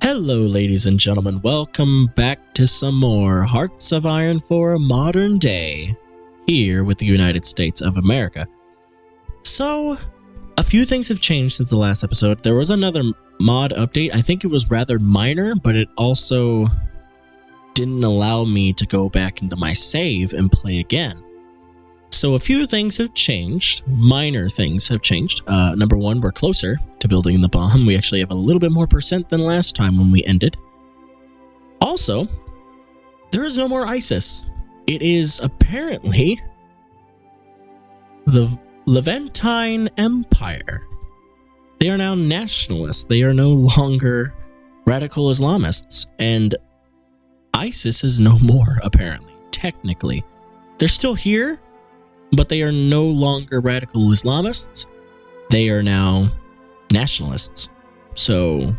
Hello, ladies and gentlemen. Welcome back to some more Hearts of Iron for a Modern Day, here with the United States of America. So, a few things have changed since the last episode. There was another mod update. I think it was rather minor, but it also didn't allow me to go back into my save and play again. So a few things have changed. Minor things have changed. Number one, we're closer to building the bomb. We actually have a little bit more percent than last time when we ended. Also, there is no more ISIS. It is apparently the Levantine Empire. They are now nationalists. They are no longer radical Islamists. And ISIS is no more, apparently, technically. They're still here, but they are no longer radical Islamists. They are now nationalists. So,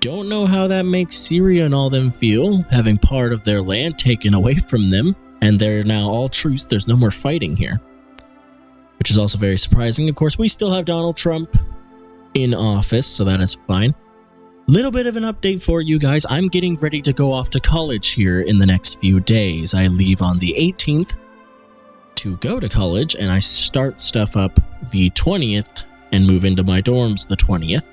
don't know how that makes Syria and all them feel, having part of their land taken away from them, and they're now all truce. There's no more fighting here, which is also very surprising. Of course, we still have Donald Trump in office, so that is fine. Little bit of an update for you guys. I'm getting ready to go off to college here in the next few days. I leave on the 18th. To go to college, and I start stuff up the 20th and move into my dorms the 20th.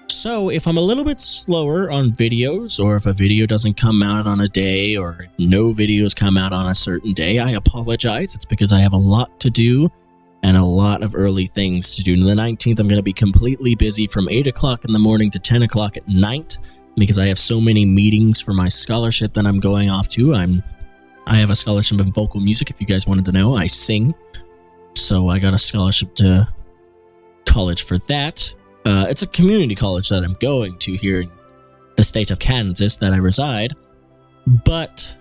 So if I'm a little bit slower on videos, or if a video doesn't come out on a day, or if no videos come out on a certain day, I apologize. It's because I have a lot to do and a lot of early things to do. And the 19th, I'm going to be completely busy from 8 o'clock in the morning to 10 o'clock at night because I have so many meetings for my scholarship that I'm going off to. I have a scholarship in vocal music, if you guys wanted to know. I sing, so I got a scholarship to college for that. It's a community college that I'm going to here in the state of Kansas that I reside, but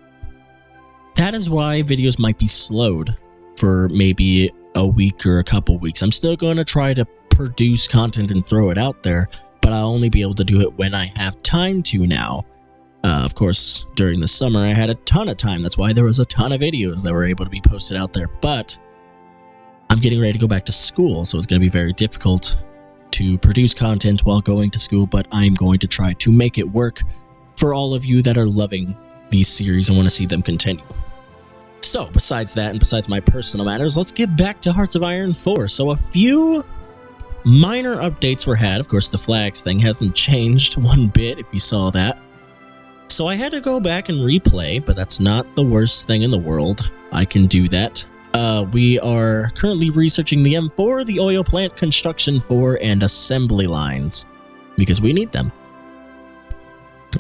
that is why videos might be slowed for maybe a week or a couple weeks. I'm still going to try to produce content and throw it out there, but I'll only be able to do it when I have time to now. Of course, during the summer, I had a ton of time. That's why there was a ton of videos that were able to be posted out there. But I'm getting ready to go back to school, so it's going to be very difficult to produce content while going to school, but I'm going to try to make it work for all of you that are loving these series and want to see them continue. So, besides that, and besides my personal matters, let's get back to Hearts of Iron 4. So, a few minor updates were had. Of course, the flags thing hasn't changed one bit, if you saw that. So I had to go back and replay, but that's not the worst thing in the world. I can do that. We are currently researching the M4, the oil plant construction 4, and assembly lines, because we need them.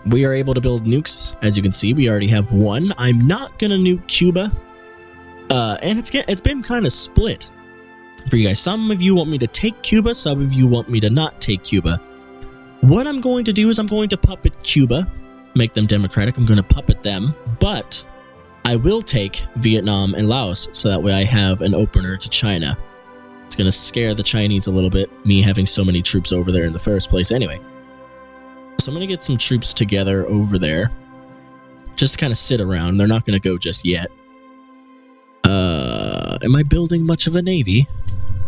We are able to build nukes. As you can see, we already have one. I'm not going to nuke Cuba, and it's been kind of split for you guys. Some of you want me to take Cuba, some of you want me to not take Cuba. What I'm going to do is I'm going to puppet Cuba, make them democratic. I'm going to puppet them, but I will take Vietnam and Laos so that way I have an opener to China. It's going to scare the Chinese a little bit, me having so many troops over there in the first place anyway. So I'm going to get some troops together over there, just to kind of sit around. They're not going to go just yet. Am I building much of a navy?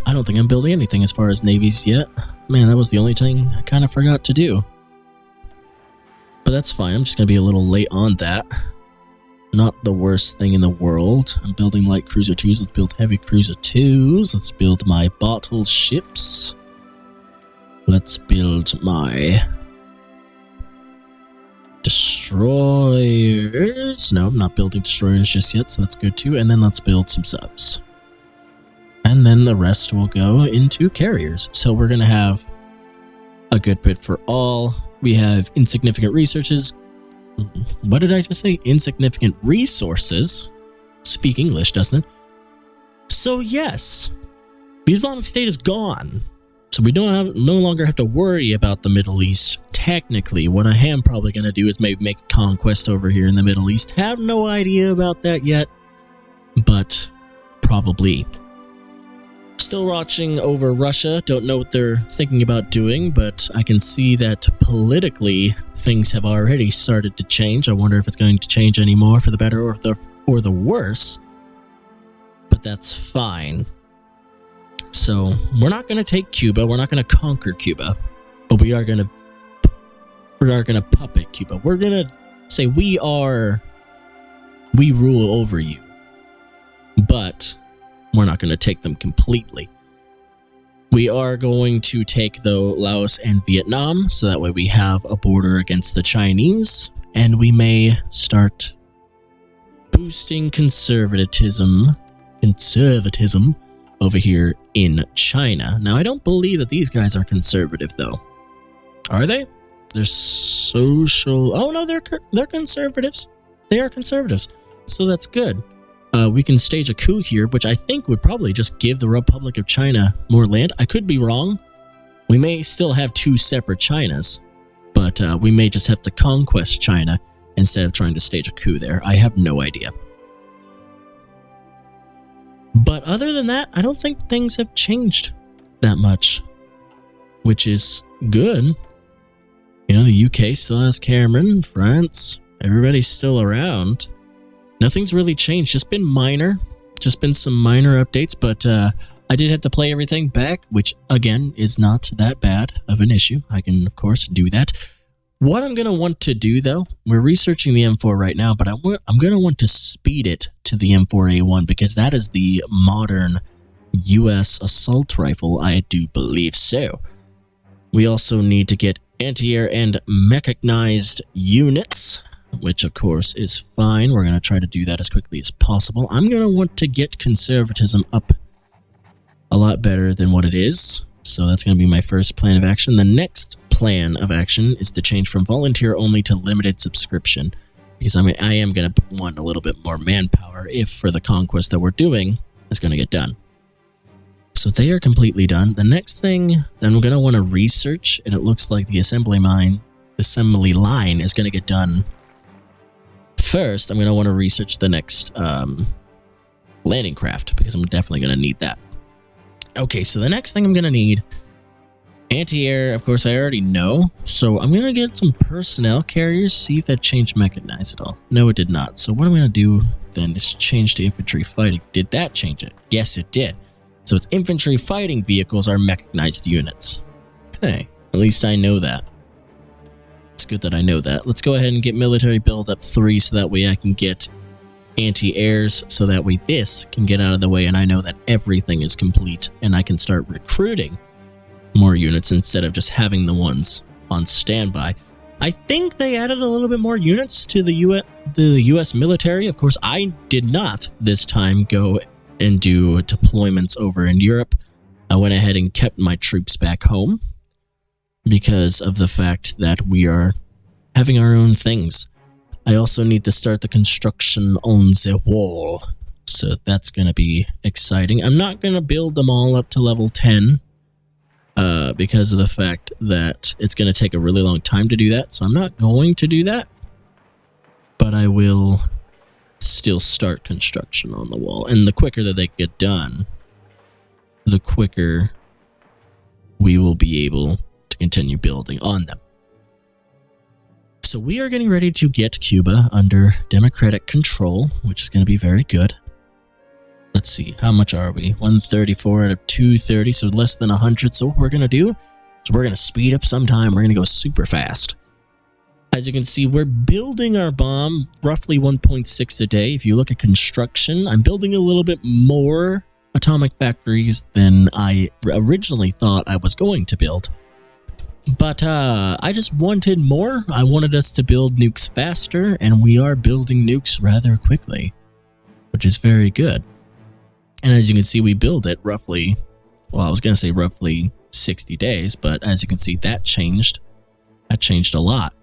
I don't think I'm building anything as far as navies yet. Man, that was the only thing I kind of forgot to do. But that's fine, I'm just going to be a little late on that. Not the worst thing in the world. I'm building light cruiser 2s, let's build heavy cruiser 2s. Let's build my bottle ships. Let's build my destroyers. No, I'm not building destroyers just yet, so that's good too. And then let's build some subs. And then the rest will go into carriers. So we're going to have a good bit for all. We have insignificant resources. What did I just say? Insignificant resources. Speak English, doesn't it? So yes, the Islamic State is gone. So we no longer have to worry about the Middle East. Technically, what I am probably going to do is maybe make a conquest over here in the Middle East. Have no idea about that yet, but probably. Still watching over Russia, don't know what they're thinking about doing, but I can see that politically things have already started to change. I wonder if it's going to change any more for the better or the worse, but that's fine. So we're not going to take Cuba, we're not going to conquer Cuba, but we are going to aren't going to puppet Cuba. We're going to say we rule over you. But we're not going to take them completely. We are going to take, though, Laos and Vietnam, so that way we have a border against the Chinese, and we may start boosting conservatism over here in China. Now, I don't believe that these guys are conservative, though. Are they? They're social... Oh, no, they're conservatives. They are conservatives. So that's good. We can stage a coup here, which I think would probably just give the Republic of China more land. I could be wrong. We may still have two separate Chinas, but we may just have to conquest China instead of trying to stage a coup there. I have no idea. But other than that, I don't think things have changed that much, which is good. You know, the UK still has Cameron, France, everybody's still around. Nothing's really changed, just been some minor updates, but I did have to play everything back, which again is not that bad of an issue. I can, of course, do that. What I'm going to want to do, though, we're researching the M4 right now, but I'm going to want to speed it to the M4A1 because that is the modern US assault rifle, I do believe so. We also need to get anti-air and mechanized units, which of course is fine. We're going to try to do that as quickly as possible. I'm going to want to get conservatism up a lot better than what it is. So that's going to be my first plan of action. The next plan of action is to change from volunteer only to limited subscription. Because I am going to want a little bit more manpower if for the conquest that we're doing is going to get done. So they are completely done. The next thing that I'm going to want to research, and it looks like the assembly line is going to get done first. I'm going to want to research the next landing craft because I'm definitely going to need that. Okay, so the next thing I'm going to need, anti-air, of course I already know, so I'm going to get some personnel carriers, see if that changed mechanized at all. No, it did not. So what I'm going to do then is change to infantry fighting. Did that change it? Yes, it did. So it's infantry fighting vehicles are mechanized units. Okay, at least I know that. It's good that I know that. Let's go ahead and get military build up 3 so that way I can get anti-airs, so that way this can get out of the way and I know that everything is complete and I can start recruiting more units instead of just having the ones on standby. I think they added a little bit more units to the US military. Of course, I did not this time go and do deployments over in Europe. I went ahead and kept my troops back home because of the fact that we are having our own things. I also need to start the construction on the wall, so that's going to be exciting. I'm not going to build them all up to level 10 because of the fact that it's going to take a really long time to do that, so I'm not going to do that. But I will still start construction on the wall, and the quicker that they get done, the quicker we will be able to continue building on them. So we are getting ready to get Cuba under democratic control, which is going to be very good. Let's see, how much are we? 134 out of 230, so less than 100. So what we're going to do is we're going to speed up sometime. We're going to go super fast. As you can see, we're building our bomb roughly 1.6 a day. If you look at construction, I'm building a little bit more atomic factories than I originally thought I was going to build. But I just wanted more. I wanted us to build nukes faster, and we are building nukes rather quickly, which is very good. And as you can see, we build it roughly, well, I was going to say roughly 60 days, but as you can see, that changed. That changed a lot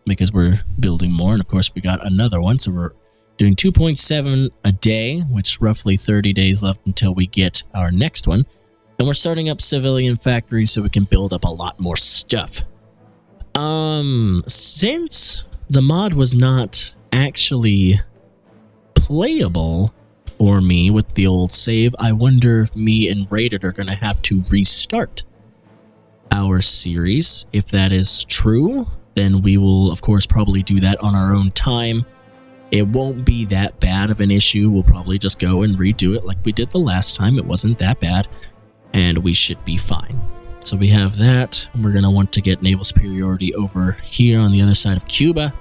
because we're building more, and of course, we got another one, so we're doing 2.7 a day, which roughly 30 days left until we get our next one. And we're starting up civilian factories so we can build up a lot more stuff. Since the mod was not actually playable for me with the old save, I wonder if me and Rated are going to have to restart our series. If that is true, then we will, of course, probably do that on our own time. It won't be that bad of an issue. We'll probably just go and redo it like we did the last time. It wasn't that bad. And we should be fine. So we have that. We're going to want to get naval superiority over here on the other side of Cuba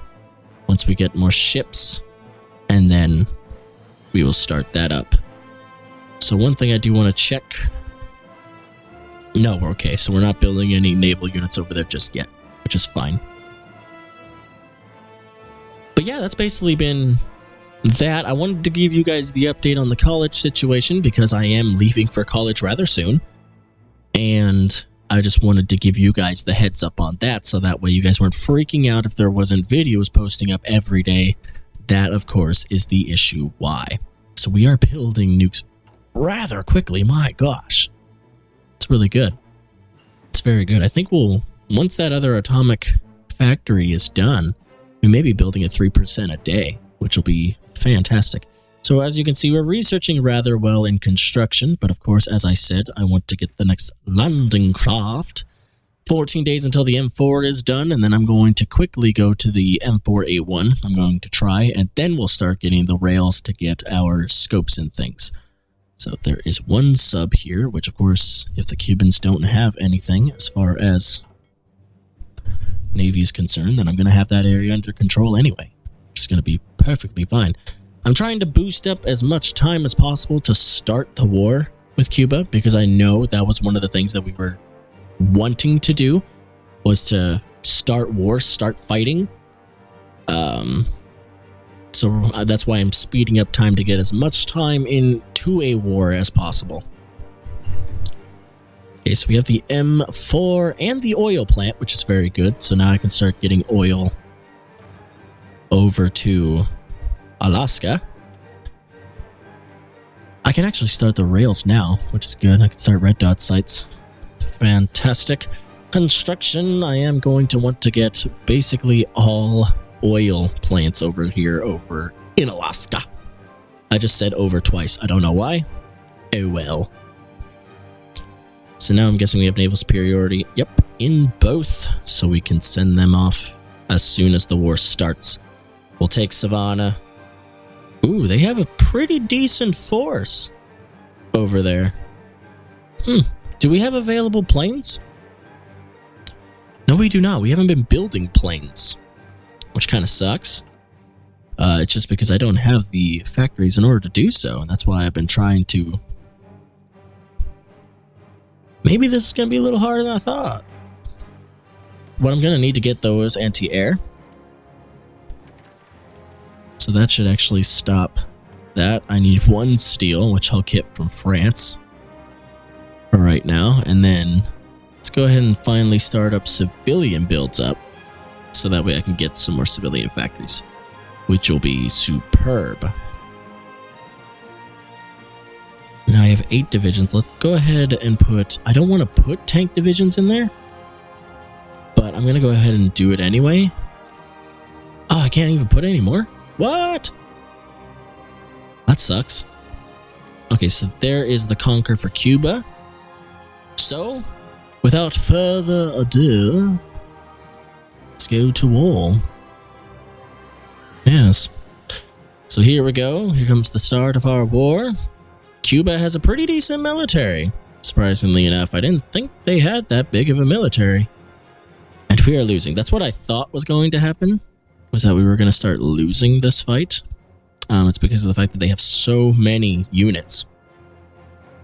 once we get more ships, and then we will start that up. So one thing I do want to check. No, we're okay. So we're not building any naval units over there just yet, which is fine. But yeah, that's basically been that. I wanted to give you guys the update on the college situation because I am leaving for college rather soon. And I just wanted to give you guys the heads up on that so that way you guys weren't freaking out if there wasn't videos posting up every day. That, of course, is the issue why. So we are building nukes rather quickly. My gosh. It's really good. It's very good. I think once that other atomic factory is done, we may be building at 3% a day, which will be fantastic. So as you can see, we're researching rather well in construction, but of course, as I said, I want to get the next landing craft. 14 days until the M4 is done, and then I'm going to quickly go to the M4A1. I'm going to try, and then we'll start getting the rails to get our scopes and things. So there is one sub here, which of course, if the Cubans don't have anything as far as Navy is concerned, then I'm going to have that area under control anyway, which is going to be perfectly fine. I'm trying to boost up as much time as possible to start the war with Cuba, because I know that was one of the things that we were wanting to do, was to start war, start fighting. So that's why I'm speeding up time to get as much time into a war as possible. Okay, so we have the M4 and the oil plant, which is very good. So now I can start getting oil over to Alaska. I can actually start the rails now, which is good. I can start red dot sites. Fantastic. Construction, I am going to want to get basically all oil plants over here over in Alaska. I just said over twice. I don't know why. Oh well. So now I'm guessing we have naval superiority. Yep, in both. So we can send them off as soon as the war starts. We'll take Savannah. Ooh, they have a pretty decent force over there. Do we have available planes? No, we do not. We haven't been building planes, which kind of sucks. It's just because I don't have the factories in order to do so, and that's why I've been trying to... Maybe this is going to be a little harder than I thought. What I'm going to need to get, though, is anti-air. So that should actually stop that. I need one steel, which I'll get from France for right now. And then let's go ahead and finally start up civilian builds up, so that way I can get some more civilian factories, which will be superb. Now I have 8 divisions. Let's go ahead and put... I don't want to put tank divisions in there, but I'm going to go ahead and do it anyway. Oh, I can't even put any more? What? That sucks. Okay, so there is the conquer for Cuba. So, without further ado, let's go to war. Yes. So here we go. Here comes the start of our war. Cuba has a pretty decent military. Surprisingly enough, I didn't think they had that big of a military. And we are losing. That's what I thought was going to happen, was that we were going to start losing this fight. It's because of the fact that they have so many units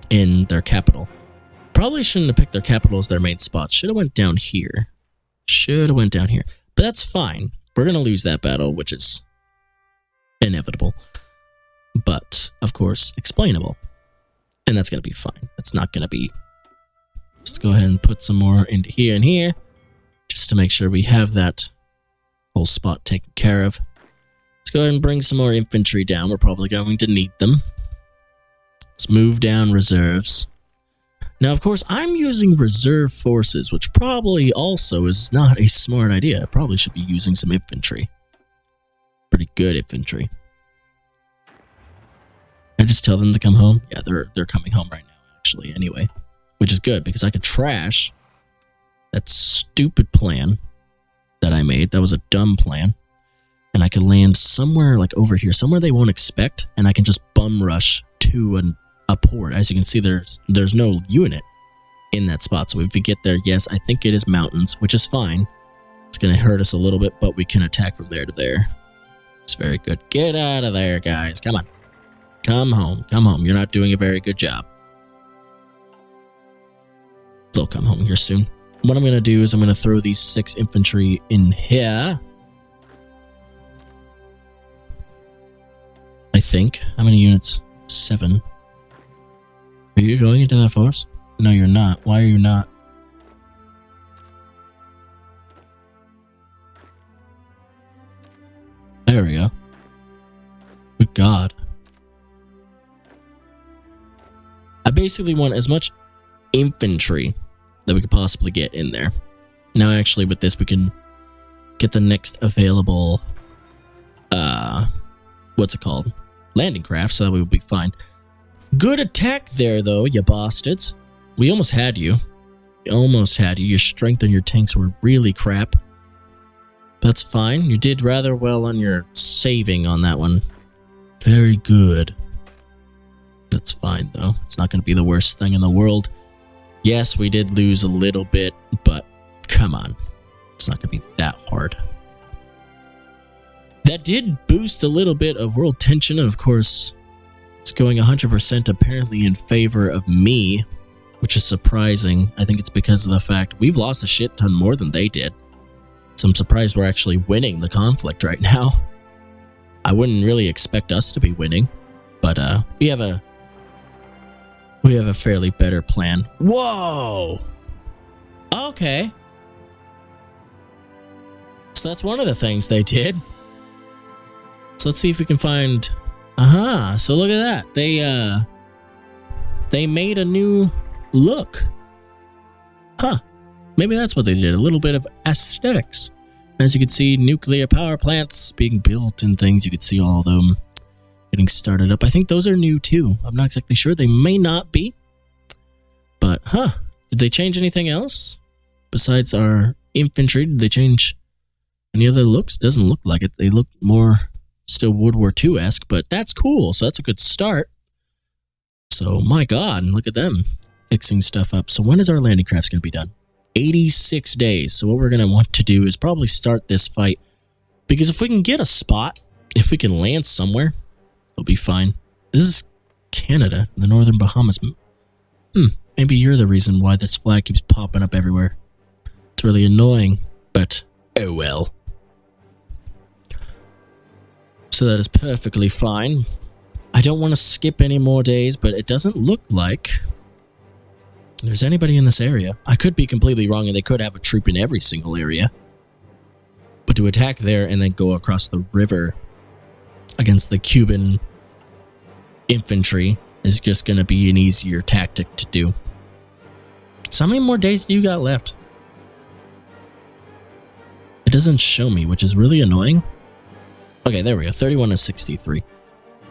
in their capital. Probably shouldn't have picked their capital as their main spot. Should have went down here. But that's fine. We're going to lose that battle, which is inevitable. But, of course, explainable. And that's going to be fine. It's not going to be... Let's go ahead and put some more into here and here, just to make sure we have that whole spot taken care of. Let's go ahead and bring some more infantry down. We're probably going to need them. Let's move down reserves. Now, of course, I'm using reserve forces, which probably also is not a smart idea. I probably should be using some infantry. Pretty good infantry. I just tell them to come home? Yeah, they're coming home right now, actually, anyway. Which is good, because I could trash that stupid plan that I made. That was a dumb plan. And I could land somewhere like over here, somewhere they won't expect, and I can just bum rush to a port. As you can see, there's no unit. in that spot. So if we get there, yes, I think it is mountains, which is fine. It's going to hurt us a little bit, but we can attack from there to there. It's very good. Get out of there, guys. Come on. Come home. Come home. You're not doing a very good job. They'll come home here soon. What I'm going to do is I'm going to throw these 6 infantry in here. I think. How many units? 7. Are you going into that force? No, you're not. Why are you not? There we go. Good God. I basically want as much infantry that we could possibly get in there. Now, actually, with this, we can get the next available, what's it called? Landing craft, so that we will be fine. Good attack there, though, you bastards. We almost had you. We almost had you. Your strength and your tanks were really crap. That's fine. You did rather well on your saving on that one. Very good. That's fine, though. It's not going to be the worst thing in the world. Yes, we did lose a little bit, but come on. It's not going to be that hard. That did boost a little bit of world tension, and of course, it's going 100% apparently in favor of me, which is surprising. I think it's because of the fact we've lost a shit ton more than they did. So I'm surprised we're actually winning the conflict right now. I wouldn't really expect us to be winning, but we have a fairly better plan. Whoa! Okay. So that's one of the things they did. So let's see if we can find... Aha! So look at that. They made a new look. Huh. Maybe that's what they did. A little bit of aesthetics. As you can see, nuclear power plants being built and things. You can see all of them getting started up. I think those are new too. I'm not exactly sure. They may not be. But, huh. Did they change anything else? Besides our infantry, did they change any other looks? Doesn't look like it. They look more still World War II-esque, but that's cool. So that's a good start. So, my God, look at them fixing stuff up. So when is our landing crafts going to be done? 86 days. So what we're going to want to do is probably start this fight. Because if we can get a spot, if we can land somewhere, it'll be fine. This is Canada, the Northern Bahamas. Maybe you're the reason why this flag keeps popping up everywhere. It's really annoying, but oh well. So that is perfectly fine. I don't want to skip any more days, but it doesn't look like there's anybody in this area. I could be completely wrong, and they could have a troop in every single area. But to attack there and then go across the river against the Cuban infantry is just going to be an easier tactic to do. So how many more days do you got left? It doesn't show me, which is really annoying. Okay, there we go. 31 to 63.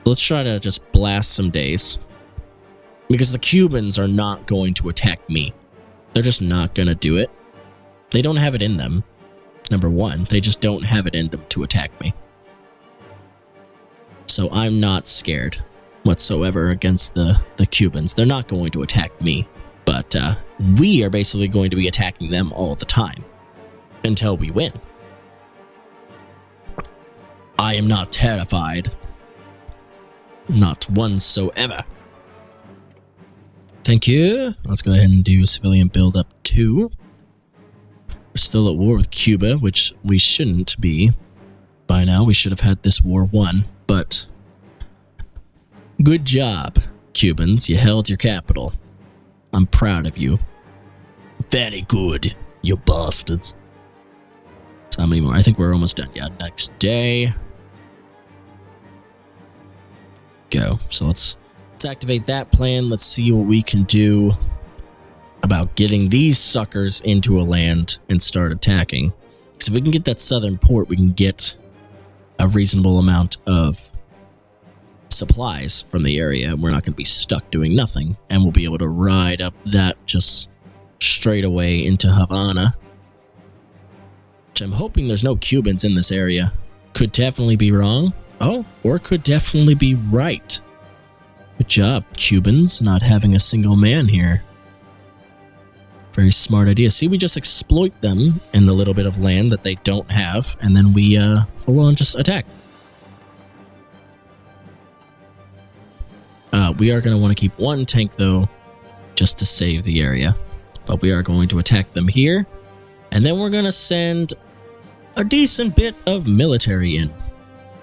Let's try to just blast some days. Because the Cubans are not going to attack me. They're just not going to do it. They don't have it in them. Number one, they just don't have it in them to attack me. So I'm not scared whatsoever against the Cubans. They're not going to attack me. But we are basically going to be attacking them all the time. Until we win. I am not terrified. Not whatsoever. Thank you. Let's go ahead and do civilian build-up 2. We're still at war with Cuba, which we shouldn't be. By now, we should have had this war won, but... Good job, Cubans. You held your capital. I'm proud of you. Very good, you bastards. So how many more? I think we're almost done. Yeah, next day. Go. So let's activate that plan. Let's see what we can do about getting these suckers into a land and start attacking. Because if we can get that southern port, we can get a reasonable amount of supplies from the area. We're not going to be stuck doing nothing. And we'll be able to ride up that just straight away into Havana. Which I'm hoping there's no Cubans in this area. Could definitely be wrong. Oh, or could definitely be right. Good job, Cubans, not having a single man here. Very smart idea. See, we just exploit them in the little bit of land that they don't have, and then we full on just attack. We are going to want to keep one tank, though, just to save the area. But we are going to attack them here, and then we're going to send a decent bit of military in.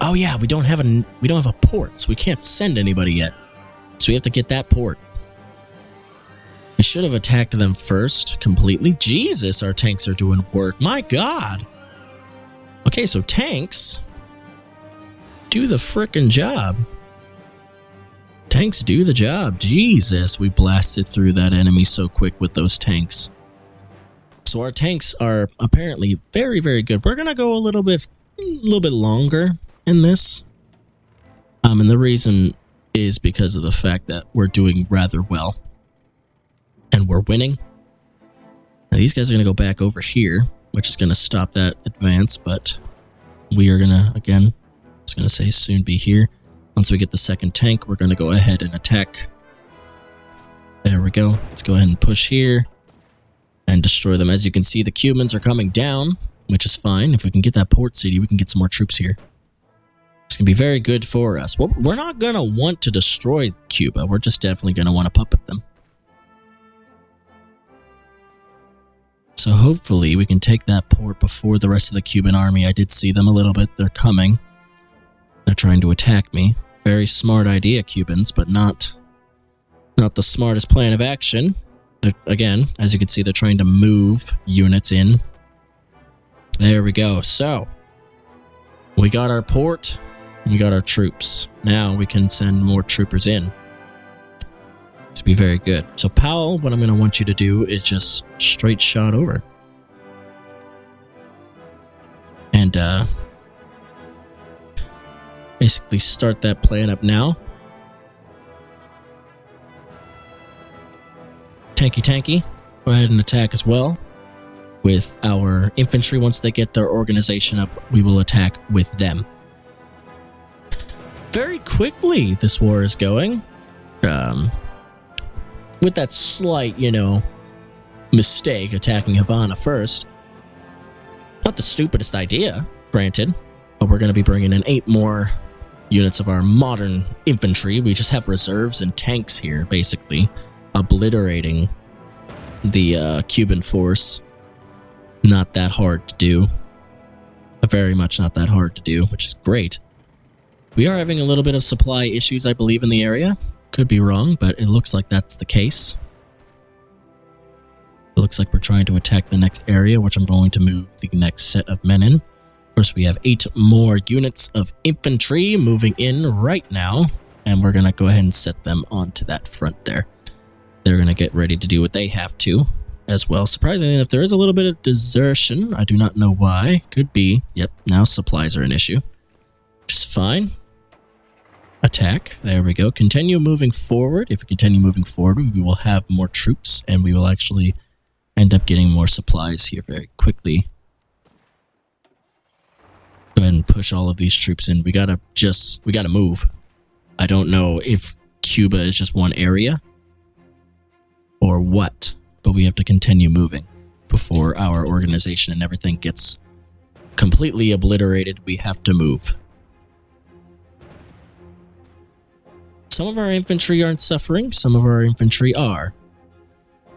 Oh yeah, we don't have a port, so we can't send anybody yet. So we have to get that port. I should have attacked them first completely. Jesus, our tanks are doing work. My God. Okay, so tanks do the frickin' job. Tanks do the job. Jesus, we blasted through that enemy so quick with those tanks. So our tanks are apparently very, very good. We're gonna go a little bit longer in this. And the reason is because of the fact that we're doing rather well. And we're winning. Now these guys are gonna go back over here, which is gonna stop that advance, but we are gonna, again, I was gonna say soon be here. Once we get the second tank, we're going to go ahead and attack. There we go. Let's go ahead and push here and destroy them. As you can see, the Cubans are coming down, which is fine. If we can get that port city, we can get some more troops here. It's going to be very good for us. We're not going to want to destroy Cuba. We're just definitely going to want to puppet them. So hopefully we can take that port before the rest of the Cuban army. I did see them a little bit. They're coming. They're trying to attack me. Very smart idea, Cubans, but not the smartest plan of action. Again, as you can see, they're trying to move units in. There we go. So, we got our port, we got our troops. Now we can send more troopers in. This will be very good. So, Powell, what I'm going to want you to do is just straight shot over. And, basically start that plan up now. Tanky, go ahead and attack as well with our infantry. Once they get their organization up, we will attack with them. Very quickly this war is going. With that slight, mistake attacking Havana first. Not the stupidest idea, granted, but we're going to be bringing in 8 more units of our modern infantry. We just have reserves and tanks here, basically, obliterating the Cuban force. Not that hard to do. Very much not that hard to do, which is great. We are having a little bit of supply issues, I believe, in the area. Could be wrong, but it looks like that's the case. It looks like we're trying to attack the next area, which I'm going to move the next set of men in. Of course, we have 8 more units of infantry moving in right now, and we're going to go ahead and set them onto that front there. They're going to get ready to do what they have to as well. Surprisingly enough, there is a little bit of desertion. I do not know why. Could be. Yep, now supplies are an issue. Which is fine. Attack. There we go. Continue moving forward. If we continue moving forward, we will have more troops, and we will actually end up getting more supplies here very quickly. Go ahead and push all of these troops in. We gotta move. I don't know if Cuba is just one area or what, but we have to continue moving before our organization and everything gets completely obliterated. We have to move. Some of our infantry aren't suffering, some of our infantry are.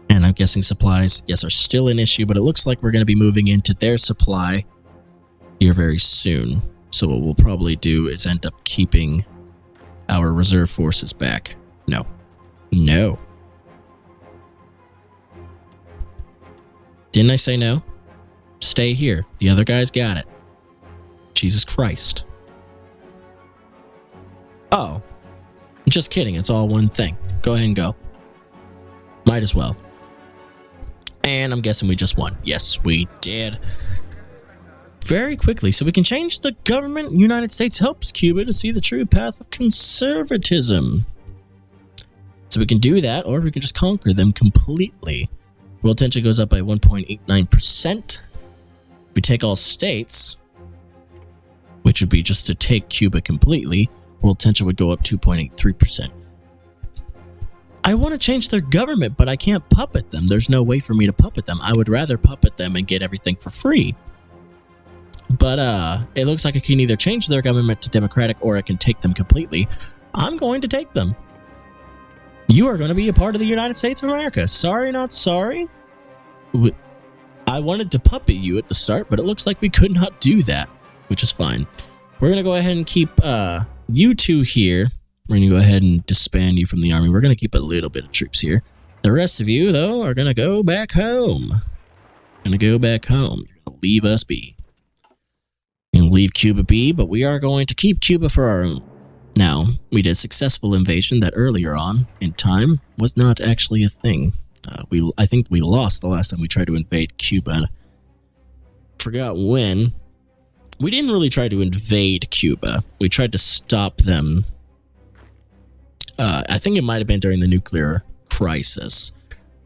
And I'm guessing supplies, yes, are still an issue, but it looks like we're going to be moving into their supply here very soon. So what we'll probably do is end up keeping our reserve forces back. No. No. Didn't I say no? Stay here. The other guys got it. Jesus Christ. Oh. Just kidding. It's all one thing. Go ahead and go. Might as well. And I'm guessing we just won. Yes, we did. Very quickly. So we can change the government. United States helps Cuba to see the true path of conservatism. So we can do that, or we can just conquer them completely. World tension goes up by 1.89%. If we take all states, which would be just to take Cuba completely, world tension would go up 2.83%. I want to change their government, but I can't puppet them. There's no way for me to puppet them. I would rather puppet them and get everything for free. But it looks like I can either change their government to democratic or I can take them completely. I'm going to take them. You are going to be a part of the United States of America. Sorry, not sorry. I wanted to puppet you at the start, but it looks like we could not do that, which is fine. We're going to go ahead and keep you two here. We're going to go ahead and disband you from the army. We're going to keep a little bit of troops here. The rest of you, though, are going to go back home. You're going to go back home. You're going to leave us be. You're going to leave Cuba be, but we are going to keep Cuba for our own. Now, we did a successful invasion that earlier on in time was not actually a thing. I think we lost the last time we tried to invade Cuba. Forgot when. We didn't really try to invade Cuba. We tried to stop them. I think it might have been during the nuclear crisis.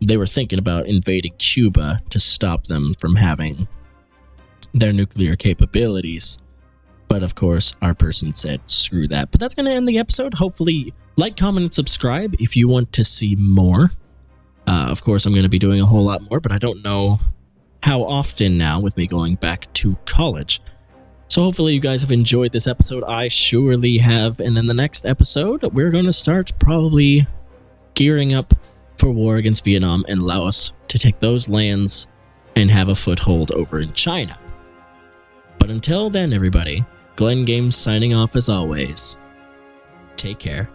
They were thinking about invading Cuba to stop them from having their nuclear capabilities. But of course, our person said, screw that. But that's going to end the episode. Hopefully, like, comment, and subscribe if you want to see more. Of course, I'm going to be doing a whole lot more, but I don't know how often now with me going back to college. So hopefully you guys have enjoyed this episode. I surely have. And in the next episode, we're going to start probably gearing up for war against Vietnam and Laos to take those lands and have a foothold over in China. But until then, everybody, Glenn Games signing off as always. Take care.